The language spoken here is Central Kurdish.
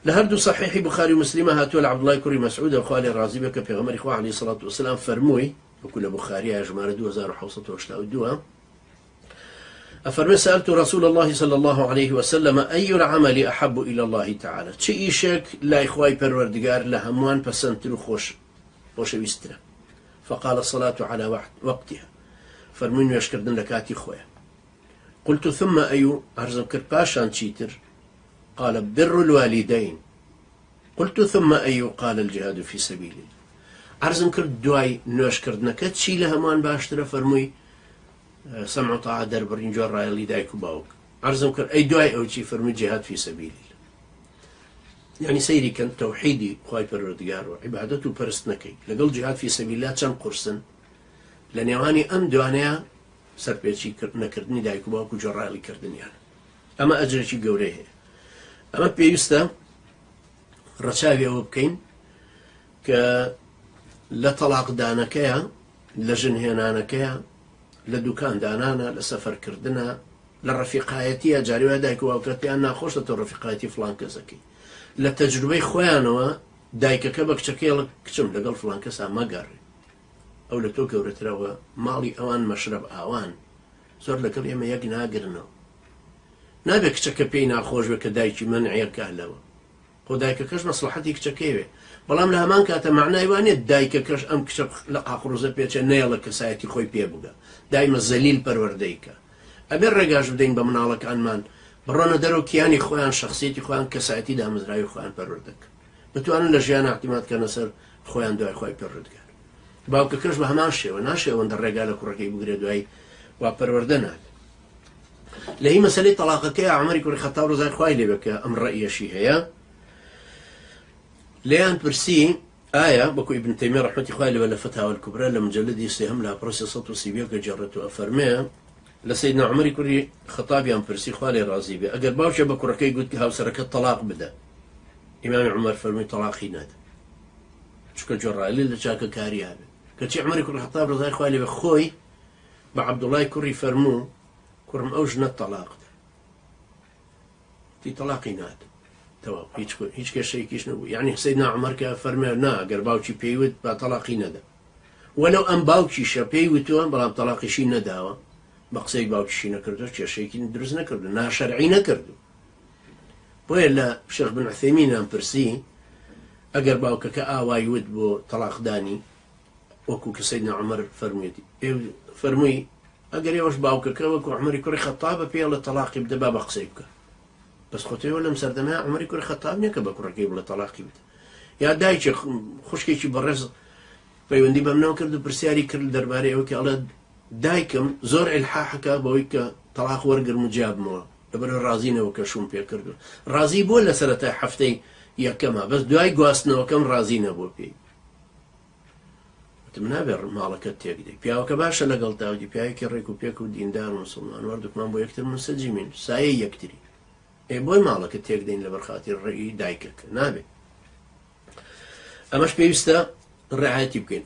لهردو صحيح بخاري ومسلم هاتوا لعبد الله كري مسعود وخالي الرازي بك في غمر إخوة عليه الصلاة والسلام فرموي وكل بخاري أجمال 2782 أفرمي سألت رسول الله صلى الله عليه وسلم أي العمل أحب إلى الله تعالى شيء شك لا إخوائي پروردگار لهموان پسندتر خوش ويسترا فقال الصلاة على وقتها فرمون يشكردن لكاتي خويا قلت ثم أي أرزم كرباشان تشيتر قال بر الوالدين قلت ثم أي قال الجهاد في سبيل الله أرزم كرد دواي نوش كردنك تشي لهمان باشترا فرموي سمع طاعة دربرين جور رأي اللي دايكو باوك أرزم كرد أي دواي أو شي فرمي جهاد في سبيل الله يعني سيري كان توحيدي خواي پروردگار وعبادته پرستنكي لقل جهاد في سبيل الله چند قرسن لنيواني أم دوانيا سرپيچي نكردني دايكو باوكو جور رأي اللي كردني أما أجرشي قوريه أما بيوستا رشاوي أو بكين لطلاق دانكيا لجنهنانكيا لدكان دانانا لسفر كردنا للرفيقايتي جاري ودايكو وكرتي أنا خوش للرفيقايتي فلان كزكي لتجربة خوانوا دايكا كبك شكيلك كشم لقل فلان كسا ما قاري أو لتوكا ورتراوا مالي أوان مشرب أوان زور لقل يما يقنا قرنو نابك شكا بينا خوش بك دايكي منعي كهلوا ودايكا كش مصلحتي كشكيوه بەڵام لە هەمان کاتە معنای وانێت دایکە کەش ئەم کچە لە قاقڕوزە پێچە نێڵە کەسایەتی خۆی پێ بگە دایمە زەلیل پەروەردەیکە ئەبێ ڕێگاش بدەین بە مناڵەکانمان بڕۆنە دەرەوە کیانی خۆیان شخصیەتی خۆیان کەسایەتی دامەزراوی خۆیان پەروەردەکە بتوانن لە ژیان اعتیمادکەنە سەر خۆیان دوای خۆی پەروەردگار باوکەکەش بە هەمان شێوە ناشێوەندە ڕێگا لە کوڕەکەی بگرێ دوای وا پەروەردە نات لە هی مەسەلەی تەلاقەکەی عومەری کوڕی خەتاب ڕزای خوای لێ بێ کە ئەم ڕەئیەشی هەیە ليان برسي آية بكو ابن تيمية رحمة الله ولا فتاوى الكبرى لمجلد يستهم لها برسي صوت وسيبيا كجرته أفرميه لسيدنا عمر كوري خطاب يان برسي خوالي رازي بي أقر باوشا بكو ركي قلت هاو سرك الطلاق بدا إمام عمر فرمي طلاقي ناد شكا جرى اللي شاكا كاري هذا كتشي عمر كوري خطاب رضاي خوالي بخوي بعبد الله كوري فرمو كورم أوجنا الطلاق في طلاقي ناد هیچ کەسێکیش نەبوو یعنی سەیدنا عومەر کە فەرمێ نا ئەگەر باوکی پێیوت با تەلاقی نەدا وەلەو ئەم باوکیشە پێیوتووە بەڵام تەلاقیشی نەداوە بە قسەی باوکیشی نەکردو کێشەیەکی دروست نەکردو ناشەرعی نەکردو بۆیە لە شێخ بن عوثەیمینیان پرسی ئەگەر باوکەکە ئاوای وت بۆ تەلاقدانی وەکو کە سەیدنا عومەر فەرموویەتی فەرمووی ئەگەر ئێوەش باوکەکە وەکو عومەری کوڕی خەتابە پێڵە تەلاقی بدە با بە قسەی بکە بس خوتي ولا مسردمها عمري كل خطاب نيك بكره كيب ولا طلاقي بده يا دايش خشكي برز فيوندي بمنو كردو برسياري كرل درباري اوكي على دايكم زور الحاحك بويك طلاق ورقر مجاب مو دبر رازينا وكشوم بي كردو رازي بولا سنه حفتي يا كما بس داي قواسنا وكم رازينا بو بي تمنابر مالك تيقدي بياو كباشا لقلتا ودي بياي كريكو بيكو ديندار مسلمان وردك ما بو يكتر منسجمين ساي يكتري بۆی ماڵەکە تێکدەین لە بەرخاتی ڕێی دایکەکە نابێت ئەمەش پێویستە ڕێعەتی بکەین